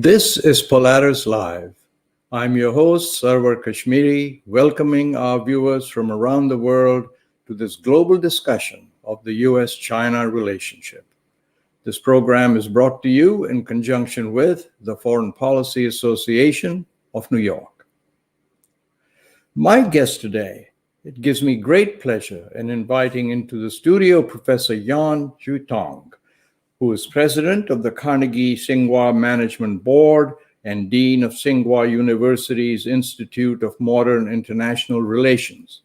This is Polaris-Live. I'm your host, Sarwar Kashmeri, welcoming our viewers from around the world to this global discussion of the U.S.-China relationship. This program is brought to you in conjunction with the Foreign Policy Association of New York. My guest today, it gives me great pleasure in inviting into the studio Professor Yan Xuetong, who is president of the Carnegie-Tsinghua Management Board and dean of Tsinghua University's Institute of Modern International Relations.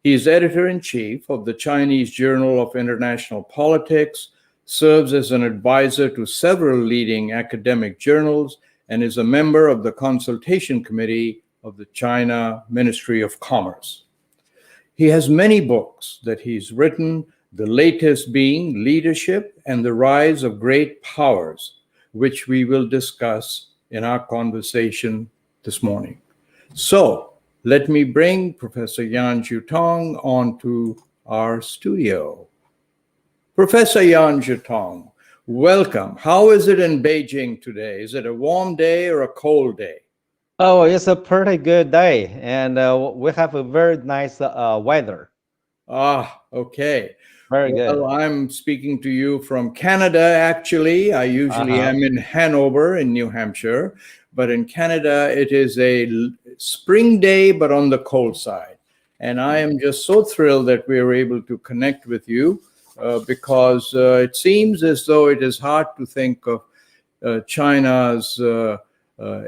He is editor-in-chief of the Chinese Journal of International Politics, serves as an advisor to several leading academic journals, and is a member of the Consultation Committee of the China Ministry of Commerce. He has many books that he's written, the latest being Leadership and the Rise of Great Powers, which we will discuss in our conversation this morning. So let me bring Professor Yan Xuetong onto our studio. Professor Yan Xuetong, welcome. How is it in Beijing today? Is it a warm day or a cold day? Oh, it's a pretty good day, and we have a very nice weather. Okay. Very good. Well, I'm speaking to you from Canada, actually. I usually am in Hanover in New Hampshire, but in Canada, it is a spring day, but on the cold side. And I am just so thrilled that we are able to connect with you because it seems as though it is hard to think of China's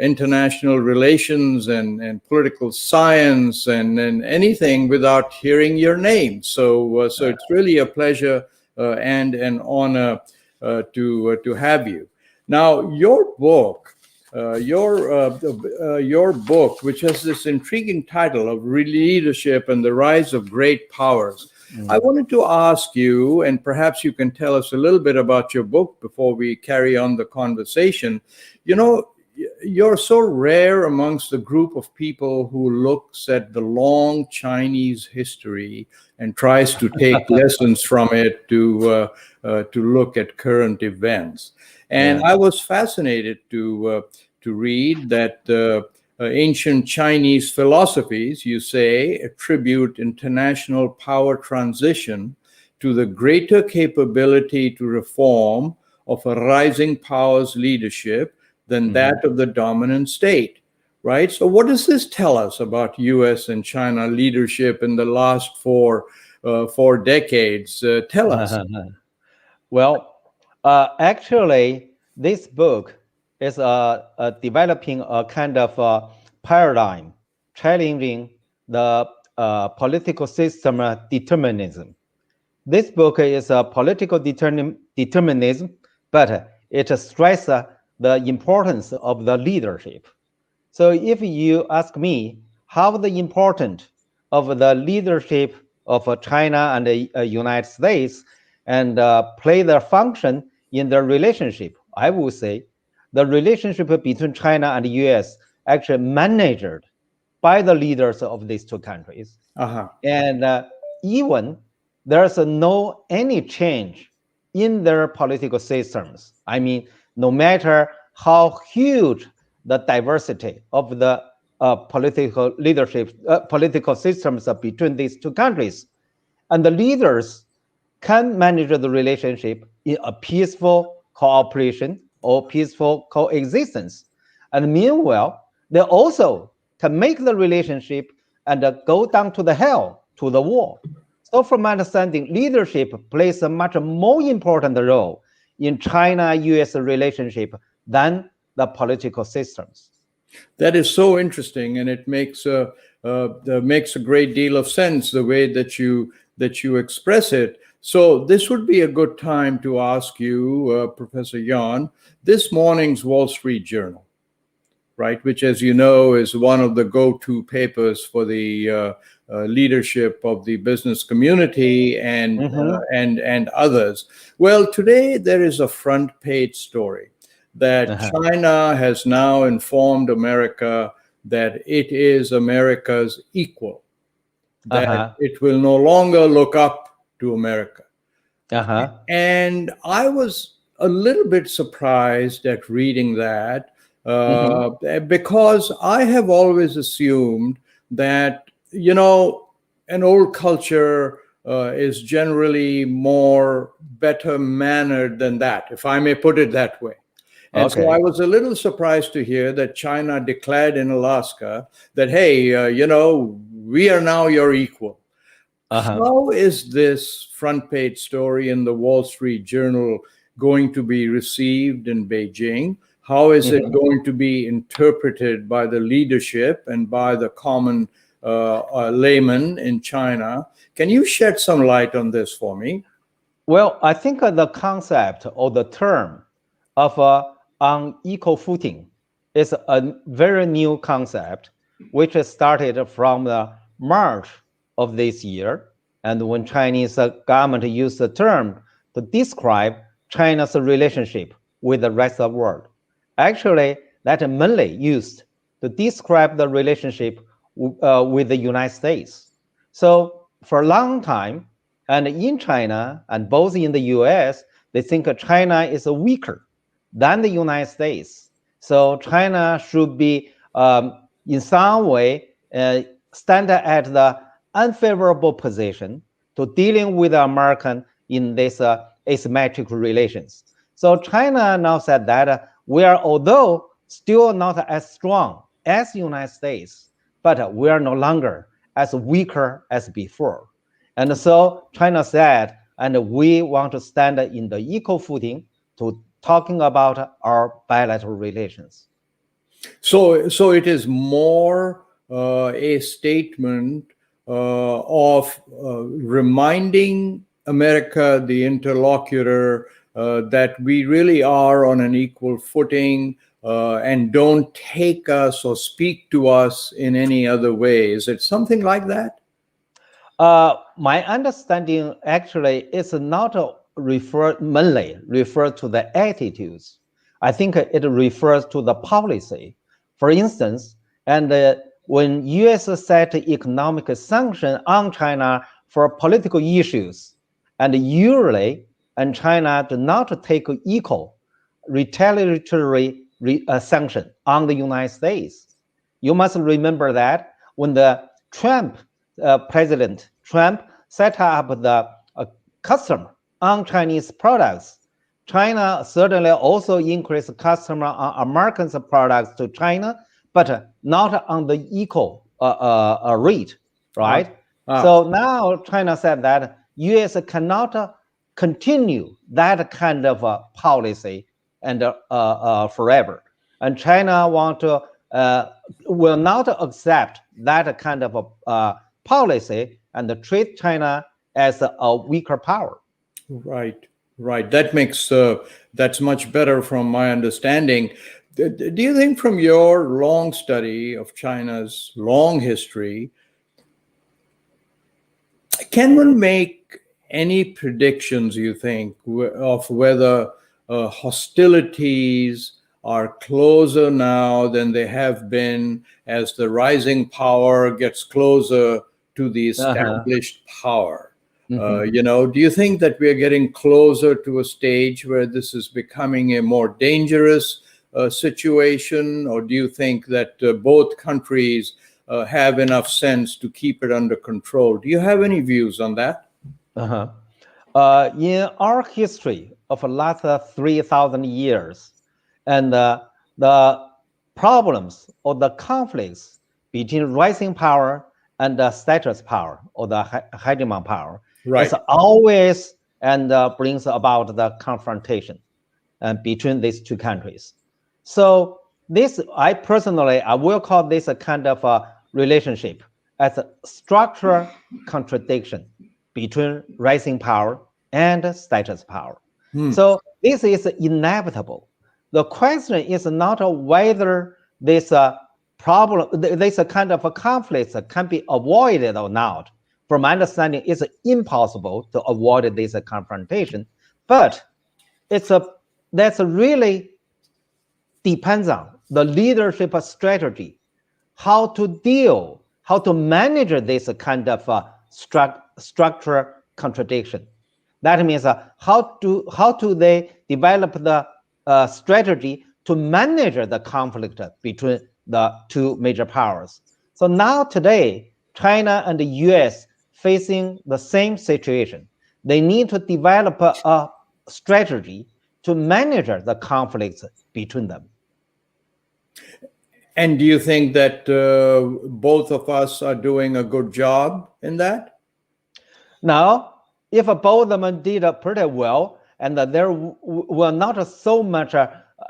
international relations and political science and anything without hearing your name. So it's really a pleasure and an honor to have you. Now, your book, which has this intriguing title of Leadership and the Rise of Great Powers. I wanted to ask you, and perhaps you can tell us a little bit about your book before we carry on the conversation. You know, you're so rare amongst the group of people who looks at the long Chinese history and tries to take lessons from it to look at current events. And I was fascinated to read that ancient Chinese philosophies, you say, attribute international power transition to the greater capability to reform of a rising power's leadership than that of the dominant state, right? So what does this tell us about U.S. and China leadership in the last four decades? Tell us. Well, actually, this book is developing a kind of paradigm, challenging the political system determinism. This book is a political determinism, but it stresses the importance of the leadership. So if you ask me how the importance of the leadership of China and the United States and play their function in their relationship, I would say the relationship between China and the US actually managed by the leaders of these two countries. And even there's no any change in their political systems. I mean, no matter how huge the diversity of the political leadership, political systems between these two countries, and the leaders can manage the relationship in a peaceful cooperation or peaceful coexistence. And meanwhile, they also can make the relationship and go down to the hell, to the war. So from my understanding, leadership plays a much more important role in China-US relationship than the political systems. That is so interesting, and it makes a great deal of sense the way that you express it. So this would be a good time to ask you, Professor Yan, this morning's Wall Street Journal, right, which, as you know, is one of the go-to papers for the leadership of the business community and others. Well, today there is a front page story that China has now informed America that it is America's equal, that it will no longer look up to America. And I was a little bit surprised at reading that because I have always assumed that, an old culture is generally more better mannered than that, if I may put it that way. And so I was a little surprised to hear that China declared in Alaska that, hey, we are now your equal. How is this front page story in the Wall Street Journal going to be received in Beijing? How is it going to be interpreted by the leadership and by the common layman in China? Can you shed some light on this for me? Well, I think the concept or the term of on equal footing is a very new concept, which started from the March of this year. And when Chinese government used the term to describe China's relationship with the rest of the world. Actually, that mainly used to describe the relationship with the United States. So for a long time, and in China, and both in the US, they think China is weaker than the United States. So China should be, in some way, stand at the unfavorable position to dealing with American in this asymmetric relations. So China now said that we are, although still not as strong as the United States, but we are no longer as weaker as before. And so China said, and we want to stand in the equal footing to talking about our bilateral relations. So it is more a statement of reminding America, the interlocutor, that we really are on an equal footing, and don't take us or speak to us in any other way. Is it something like that? My understanding actually is not mainly refer to the attitudes. I think it refers to the policy. For instance, and when U.S. set economic sanction on China for political issues, and usually, and China do not take equal retaliatory sanction on the United States. You must remember that when the President Trump set up the custom on Chinese products, China certainly also increased customer on American products to China, but not on the equal rate, right? So now China said that U.S. cannot continue that kind of policy and forever, and China will not accept that kind of policy and treat China as a weaker power. Right. That makes that's much better from my understanding. Do you think, from your long study of China's long history, can one make any predictions, you think, of whether hostilities are closer now than they have been as the rising power gets closer to the established power? Do you think that we are getting closer to a stage where this is becoming a more dangerous situation, or do you think that both countries have enough sense to keep it under control? Do you have any views on that? In our history of the last 3,000 years, and the problems or the conflicts between rising power and the status power or the hegemon power, is always and brings about the confrontation between these two countries. So this, I will call this a kind of a relationship as a structural contradiction between rising power and status power. So this is inevitable. The question is not whether this kind of a conflict can be avoided or not. From my understanding, it's impossible to avoid this confrontation, but that's really depends on the leadership strategy, how to manage this kind of structural contradiction. That means how do they develop the strategy to manage the conflict between the two major powers. So now today, China and the US facing the same situation. They need to develop a strategy to manage the conflicts between them. And do you think that both of us are doing a good job in that? Now, if both of them did pretty well, and there were not so much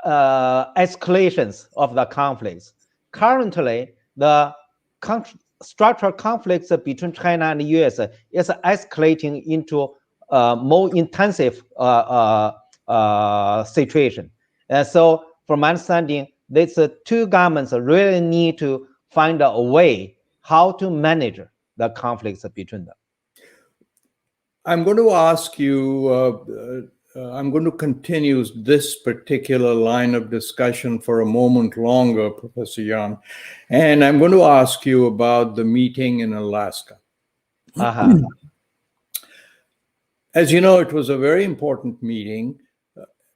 escalations of the conflicts. Currently, the structural conflicts between China and the US is escalating into more intensive situation. And so, from my understanding, these two governments really need to find a way how to manage the conflicts between them. I'm going to ask you, I'm going to continue this particular line of discussion for a moment longer, Professor Yan, and I'm going to ask you about the meeting in Alaska. As you know, it was a very important meeting,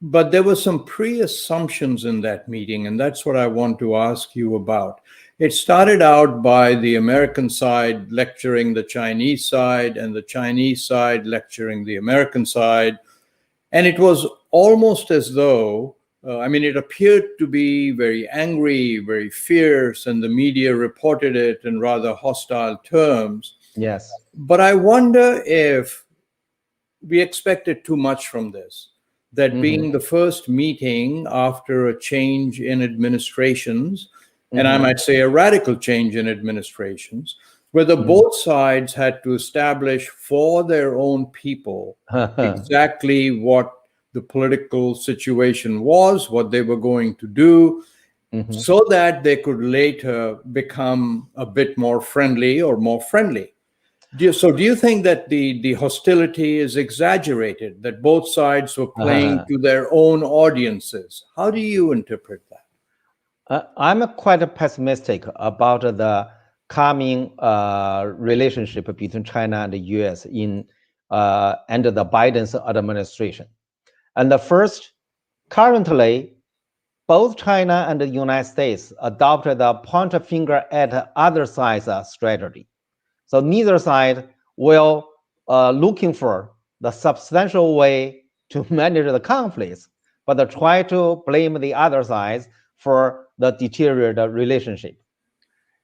but there were some pre-assumptions in that meeting, and that's what I want to ask you about. It started out by the American side lecturing the Chinese side and the Chinese side lecturing the American side. And it was almost as though, it appeared to be very angry, very fierce, and the media reported it in rather hostile terms. Yes. But I wonder if we expected too much from this, that being the first meeting after a change in administrations, and I might say a radical change in administrations, whether both sides had to establish for their own people exactly what the political situation was, what they were going to do, so that they could later become a bit more friendly or more friendly. Do you think that the hostility is exaggerated, that both sides were playing to their own audiences? How do you interpret that? I'm quite pessimistic about the coming relationship between China and the US under the Biden's administration. And currently, both China and the United States adopted the point a finger at other side's strategy. So neither side will looking for the substantial way to manage the conflicts, but they try to blame the other sides for the deteriorated relationship.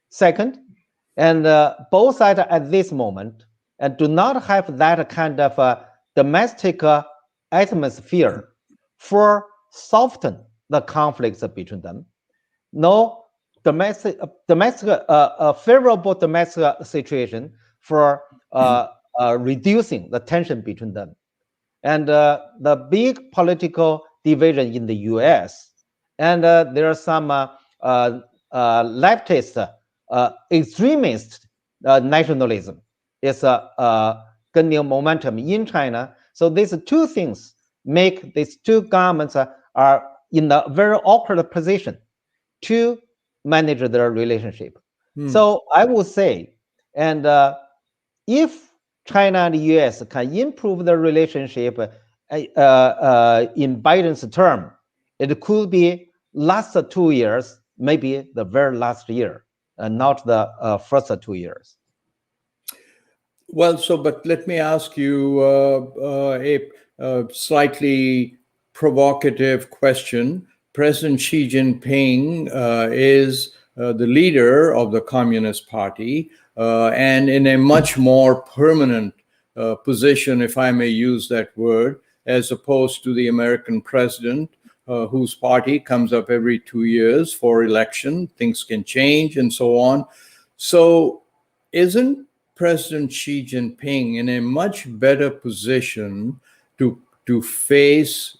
Second, and both sides at this moment and do not have that kind of domestic atmosphere for soften the conflicts between them. No favorable domestic situation for reducing the tension between them. And the big political division in the US, and there are some leftist, extremist nationalism is gaining momentum in China. So these two things make these two governments are in a very awkward position to manage their relationship. So I would say, and if China and the US can improve the relationship in Biden's term, it could be last 2 years, maybe the very last year, and not the first 2 years. Well, but let me ask you a slightly provocative question. President Xi Jinping is the leader of the Communist Party and in a much more permanent position, if I may use that word, as opposed to the American president, whose party comes up every 2 years for election. Things can change and so on. So isn't President Xi Jinping in a much better position to face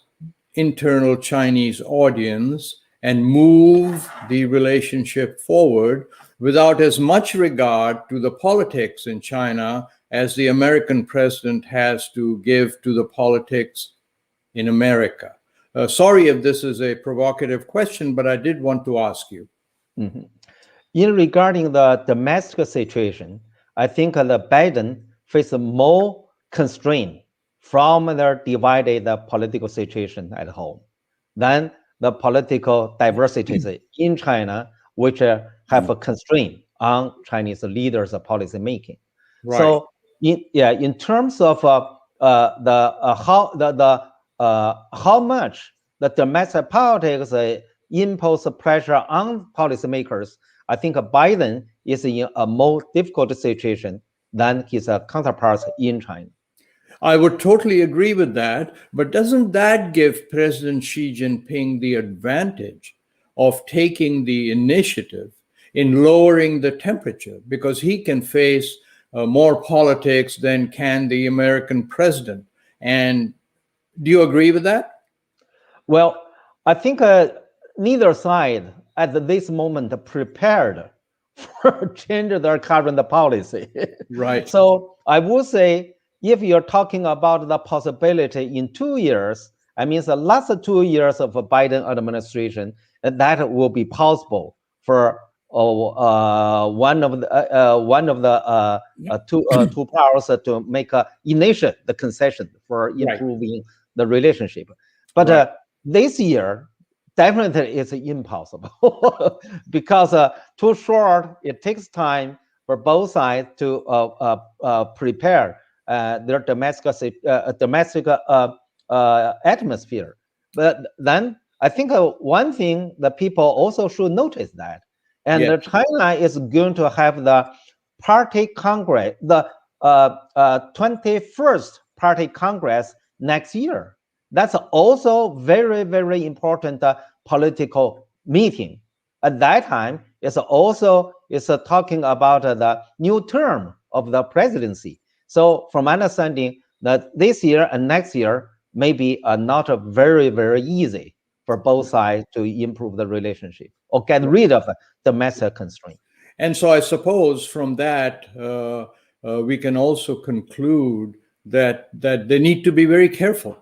internal Chinese audience and move the relationship forward without as much regard to the politics in China as the American president has to give to the politics in America? Sorry if this is a provocative question, but I did want to ask you. In regarding the domestic situation, I think the Biden faces more constraint from their divided political situation at home than the political diversities in China, which have a constraint on Chinese leaders' policy making. Right. So, in terms of how much the domestic politics impose pressure on policymakers, I think Biden is in a more difficult situation than his counterparts in China. I would totally agree with that, but doesn't that give President Xi Jinping the advantage of taking the initiative in lowering the temperature? Because he can face more politics than can the American president. And do you agree with that? Well, I think neither side at this moment prepared for change their current policy. Right. So I would say if you're talking about the possibility in 2 years, I mean the last 2 years of a Biden administration, that will be possible for one of the two powers to make initiate the concession for improving the relationship. But this year, definitely it's impossible because too short. It takes time for both sides to prepare their domestic atmosphere. But then I think one thing that people also should notice that, and China is going to have the Party Congress, the 21st Party Congress next year. That's also very, very important political meeting. At that time, it's also talking about the new term of the presidency. So from my understanding, that this year and next year may be not very, very easy for both sides to improve the relationship or get rid of the domestic constraint. And so I suppose from that, we can also conclude that they need to be very careful.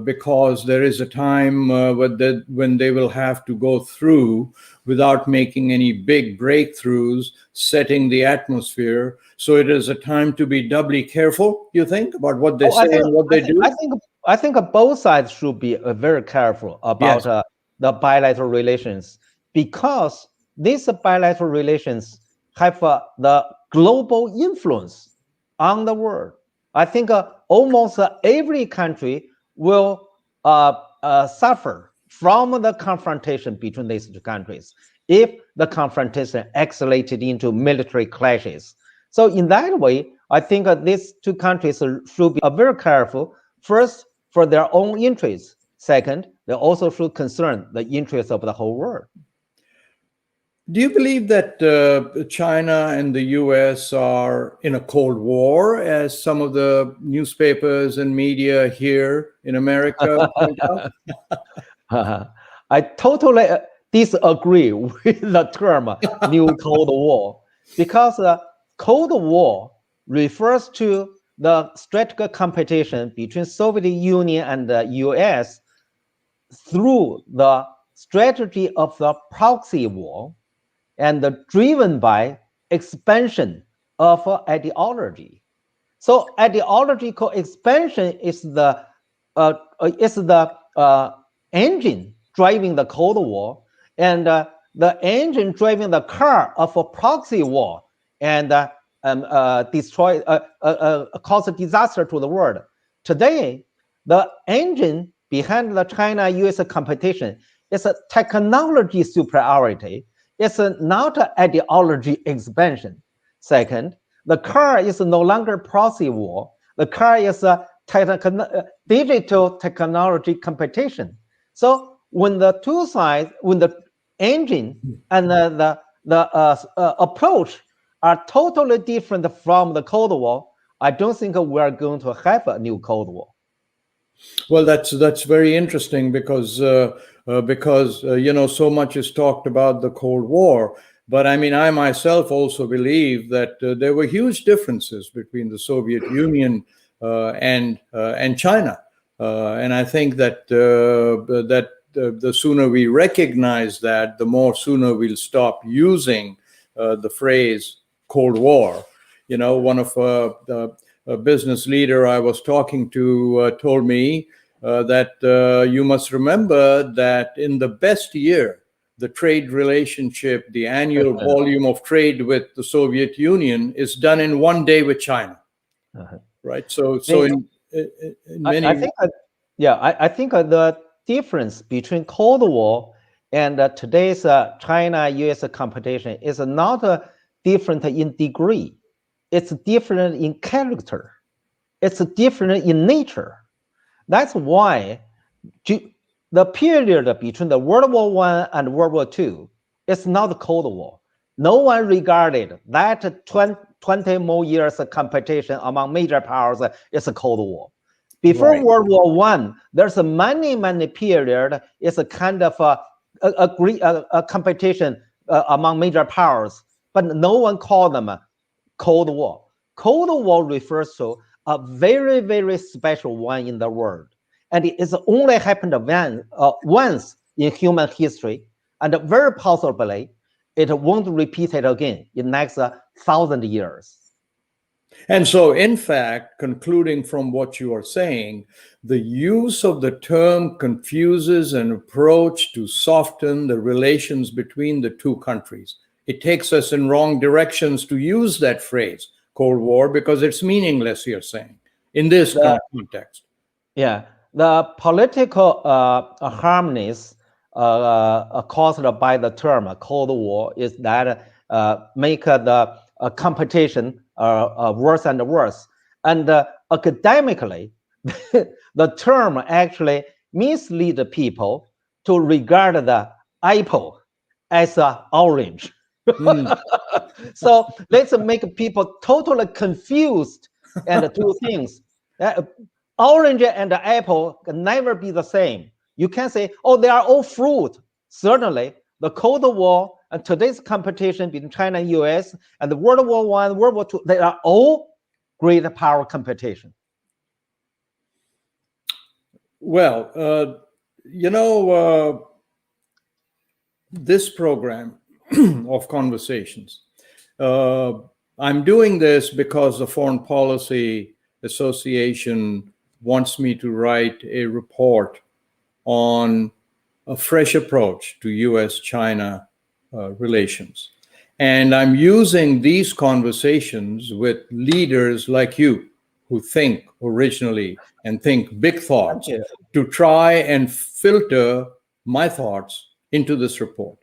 Because there is a time when they will have to go through without making any big breakthroughs, setting the atmosphere. So it is a time to be doubly careful, you think, about what they say and what they do? I think both sides should be very careful about the bilateral relations, because these bilateral relations have the global influence on the world. I think almost every country will suffer from the confrontation between these two countries if the confrontation escalated into military clashes. So in that way, I think these two countries should be very careful, first, for their own interests. Second, they also should concern the interests of the whole world. Do you believe that China and the US are in a Cold War, as some of the newspapers and media here in America point out? I totally disagree with the term New Cold War, because Cold War refers to the strategic competition between Soviet Union and the US through the strategy of the proxy war, and driven by expansion of ideology. So ideological expansion is the engine driving the Cold War, and the engine driving the car of a proxy war, and destroy, cause a disaster to the world. Today, the engine behind the China-US competition is a technology superiority. It's not an ideology expansion. Second, the car is no longer proxy war. The car is a digital technology competition. So when the two sides, when the engine and the approach are totally different from the Cold War, I don't think we are going to have a new Cold War. Well, that's very interesting, because so much is talked about the Cold War, but I mean, I myself also believe that there were huge differences between the Soviet Union and China, and I think that the sooner we recognize that, the more sooner we'll stop using the phrase Cold War. You know, one of a business leader I was talking to told me that you must remember that in the best year, the trade relationship, the annual volume of trade with the Soviet Union is done in 1 day with China, right? So in many... I think, I think the difference between Cold War and today's China-US competition is not different in degree. It's different in character. It's different in nature. That's why the period between the World War I and World War II is not the Cold War. No one regarded that 20 more years of competition among major powers is a Cold War. Before World War I, there's a many period. It's a kind of a competition among major powers, but no one called them a Cold War. Cold War refers to a very special one in the world, and it is only happened once in human history, and very possibly it won't repeat it again in next 1,000 years. And so, in fact, concluding from what you are saying, the use of the term confuses an approach to soften the relations between the two countries. It takes us in wrong directions to use that phrase, Cold War, because it's meaningless, you're saying, in this context. Yeah, the political harmonies caused by the term Cold War is that make the competition worse and worse. And academically, the term actually misleads people to regard the apple as an orange. So let's make people totally confused and do things. Orange and the apple can never be the same. You can say, oh, they are all fruit. Certainly, the Cold War and today's competition between China and US and the World War I, World War II, they are all great power competition. Well, this program of conversations, I'm doing this because the Foreign Policy Association wants me to write a report on a fresh approach to US-China relations. And I'm using these conversations with leaders like you who think originally and think big thoughts to try and filter my thoughts into this report.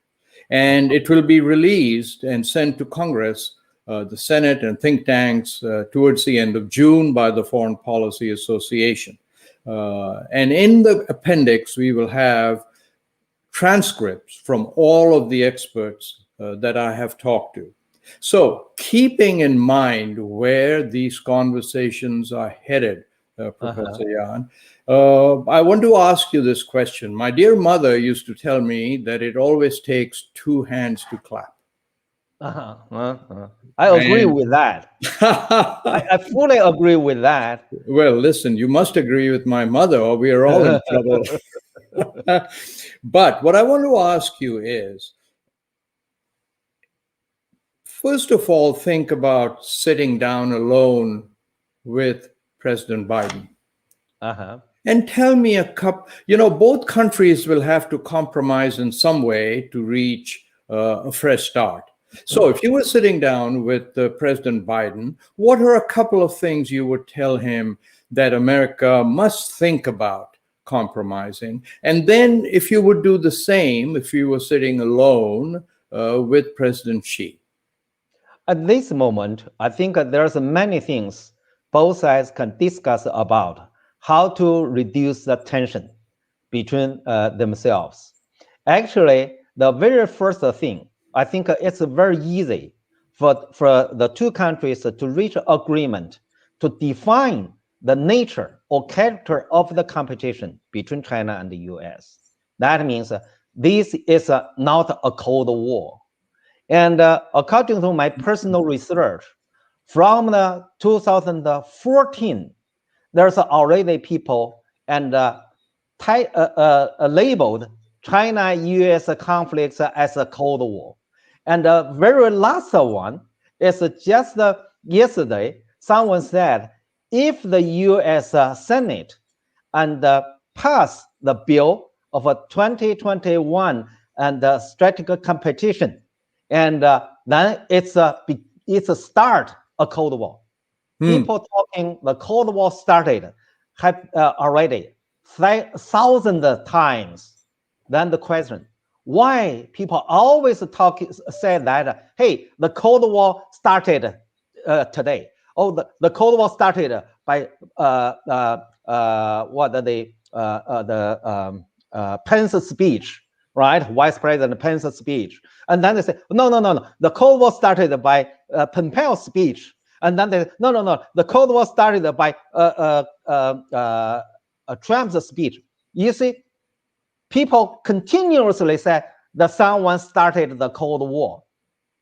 And it will be released and sent to Congress, the Senate and think tanks towards the end of June by the Foreign Policy Association. And in the appendix, we will have transcripts from all of the experts that I have talked to. So keeping in mind where these conversations are headed, Professor Yan, I want to ask you this question. My dear mother used to tell me that it always takes two hands to clap. I agree with that. I fully agree with that. Well, listen, you must agree with my mother or we are all in trouble. But what I want to ask you is, first of all, think about sitting down alone with President Biden. And tell me both countries will have to compromise in some way to reach a fresh start. So if you were sitting down with President Biden, what are a couple of things you would tell him that America must think about compromising? And then if you would do the same, if you were sitting alone with President Xi? At this moment, I think there's many things both sides can discuss about how to reduce the tension between themselves. Actually, the very first thing, I think it's very easy for the two countries to reach agreement to define the nature or character of the competition between China and the US. That means this is not a Cold War. And according to my personal research, from the 2014, there's already people and labeled China-US conflicts as a Cold War. And the very last one is just yesterday, someone said, if the US Senate and passed the bill of a 2021 and the strategic competition, and then it's a start a Cold War. People talking the Cold War started have already 1,000 times. Then the question, why people always say that, hey, the Cold War started today. Oh, the Cold War started by Pence's speech, right? Vice President Pence's speech. And then they say, no. The Cold War started by Pompeo's speech. And then they say, no. The Cold War started by Trump's speech. You see, people continuously say that someone started the Cold War.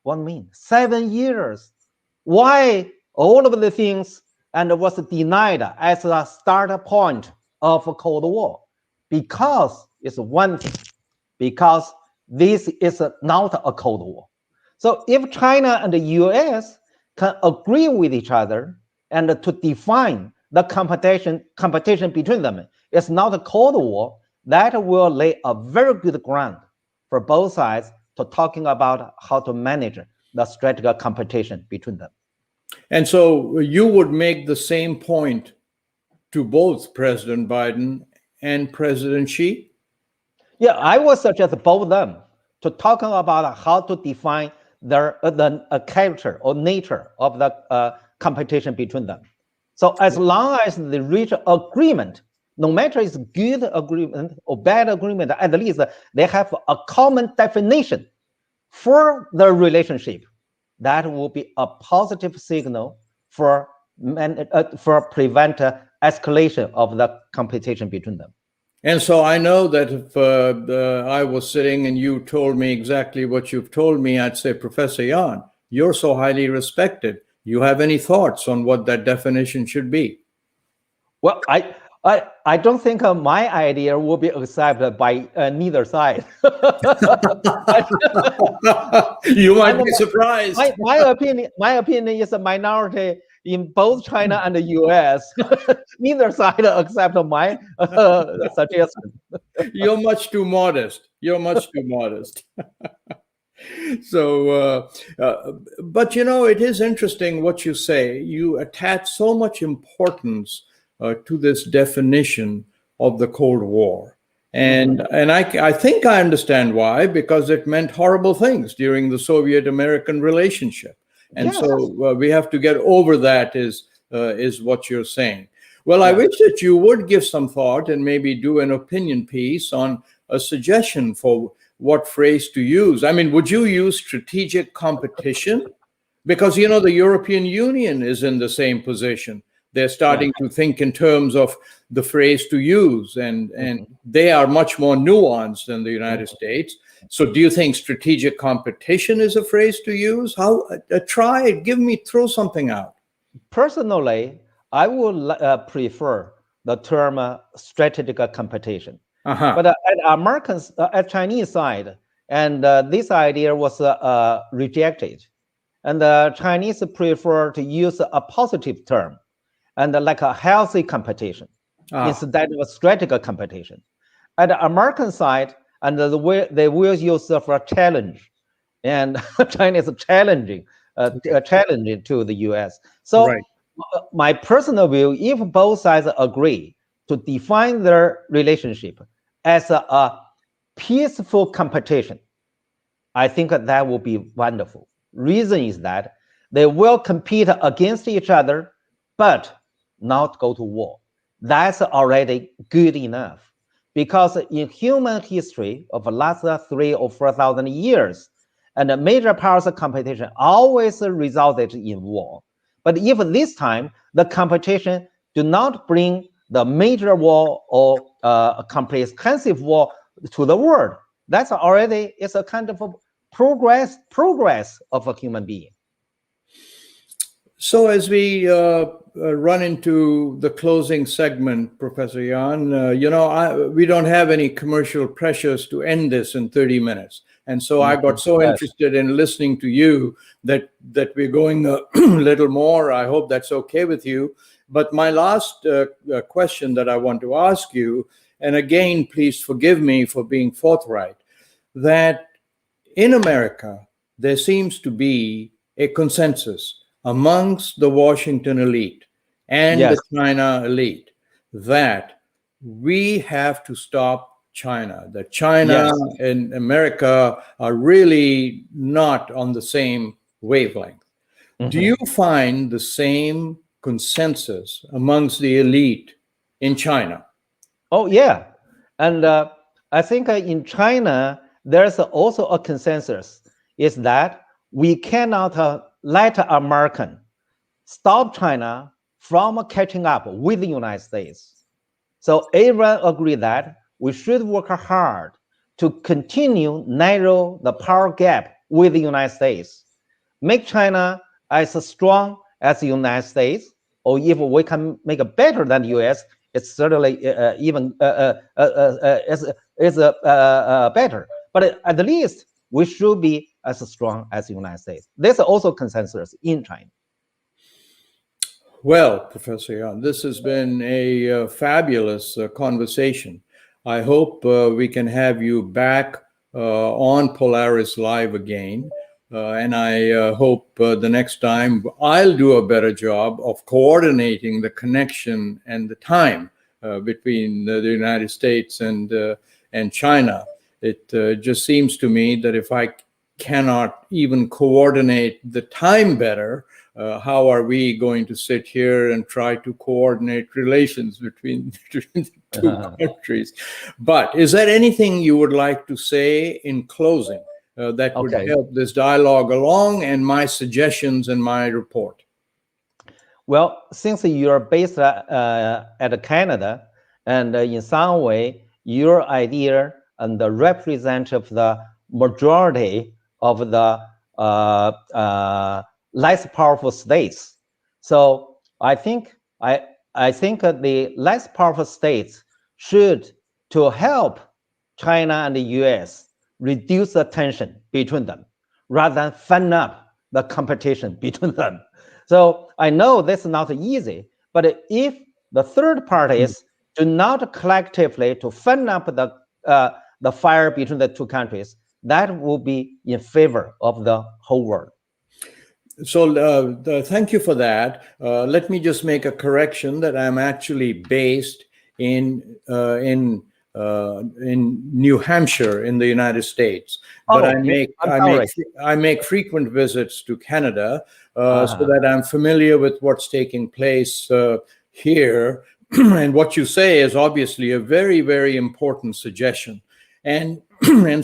What mean? 7 years. Why all of the things and was denied as a start point of a Cold War? Because it's one thing. Because this is not a Cold War. So if China and the US can agree with each other and to define the competition between them, it's not a Cold War, that will lay a very good ground for both sides to talking about how to manage the strategic competition between them. And so you would make the same point to both President Biden and President Xi? Yeah, I would suggest both of them to talking about how to define the character or nature of the competition between them. So as long as they reach agreement, no matter it's good agreement or bad agreement, at least they have a common definition for the relationship. That will be a positive signal for prevent escalation of the competition between them. And so I know that if I was sitting and you told me exactly what you've told me, I'd say, Professor Yan, you're so highly respected. You have any thoughts on what that definition should be? Well, I don't think my idea will be accepted by neither side. You might be surprised. My opinion is a minority in both China and the US. Neither side accept my suggestion. You're much too modest. So, but it is interesting what you say. You attach so much importance to this definition of the Cold War. And I think I understand why, because it meant horrible things during the Soviet-American relationship. And yes. So we have to get over that is what you're saying. Well, yeah. I wish that you would give some thought and maybe do an opinion piece on a suggestion for what phrase to use. I mean, would you use strategic competition? Because, the European Union is in the same position. They're starting to think in terms of the phrase to use, and they are much more nuanced than the United States. So do you think strategic competition is a phrase to use? How? Try it. Throw something out. Personally, I would prefer the term strategic competition. But at Chinese side, and this idea was rejected. And the Chinese prefer to use a positive term, and like a healthy competition instead of a strategic competition. At the American side, and they will use for a challenge, and China is challenging to the US. So my personal view, if both sides agree to define their relationship as a peaceful competition, I think that will be wonderful. Reason is that they will compete against each other, but not go to war. That's already good enough, because in human history of the last 3,000 or 4,000 years, and the major powers of competition always resulted in war. But if this time the competition do not bring the major war or a comprehensive war to the world, that's already is a kind of a progress of a human being. So as we run into the closing segment, Professor Yan, we don't have any commercial pressures to end this in 30 minutes. And so I got so interested in listening to you that we're going a little more. I hope that's okay with you. But my last question that I want to ask you, and again, please forgive me for being forthright, that in America, there seems to be a consensus amongst the Washington elite and Yes. the China elite that we have to stop China, that China Yes. and America are really not on the same wavelength. Do you find the same consensus amongst the elite in China? Oh, yeah. And I think in China, there's also a consensus is that we cannot let American stop China from catching up with the United States. So everyone agree that we should work hard to continue narrow the power gap with the United States, make China as strong as the United States, or if we can make it better than the US, it's certainly even is better. But at least we should be as strong as the United States. There's also consensus in China. Well, Professor Yan, this has been a fabulous conversation. I hope we can have you back on Polaris-Live again. And I hope the next time I'll do a better job of coordinating the connection and the time between the United States and China. It just seems to me that if I cannot even coordinate the time better, how are we going to sit here and try to coordinate relations between the two countries? But is there anything you would like to say in closing that would help this dialogue along and my suggestions and my report? Well, since you're based at Canada, and in some way, your idea and the represent of the majority of the less powerful states. So I think the less powerful states should to help China and the US reduce the tension between them rather than fan up the competition between them. So I know that's not easy, but if the third parties do not collectively to fan up the fire between the two countries, that will be in favor of the whole world. So thank you for that. Let me just make a correction that I'm actually based in New Hampshire in the United States, but I make frequent visits to Canada so that I'm familiar with what's taking place here. And what you say is obviously a very, very important suggestion, and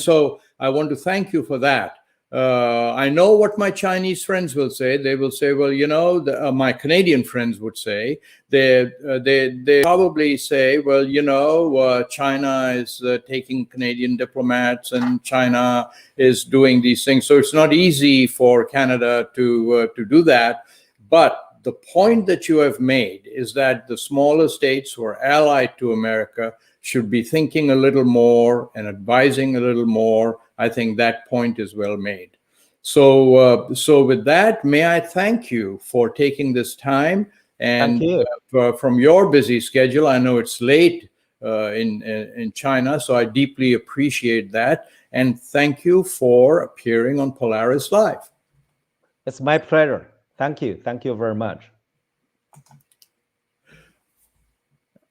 so I want to thank you for that. I know what my Chinese friends will say. They will say, well, you know, my Canadian friends would say, they probably say, well, you know, China is taking Canadian diplomats and China is doing these things. So it's not easy for Canada to do that. But the point that you have made is that the smaller states who are allied to America should be thinking a little more and advising a little more. I think that point is well made. So with that, may I thank you for taking this time and from your busy schedule. I know it's late in China, so I deeply appreciate that. And thank you for appearing on Polaris-Live. It's my pleasure. Thank you. Thank you very much.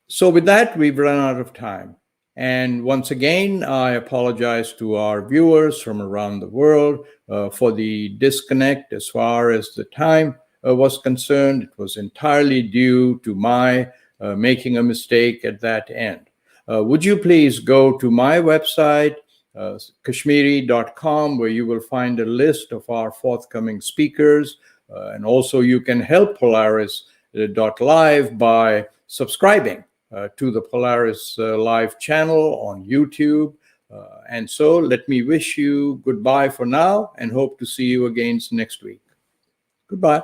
So with that, we've run out of time. And once again, I apologize to our viewers from around the world for the disconnect as far as the time was concerned. It was entirely due to my making a mistake at that end. Would you please go to my website, kashmeri.com, where you will find a list of our forthcoming speakers. And also you can help Polaris.live by subscribing to the Polaris-Live channel on YouTube. And so let me wish you goodbye for now and hope to see you again next week. Goodbye.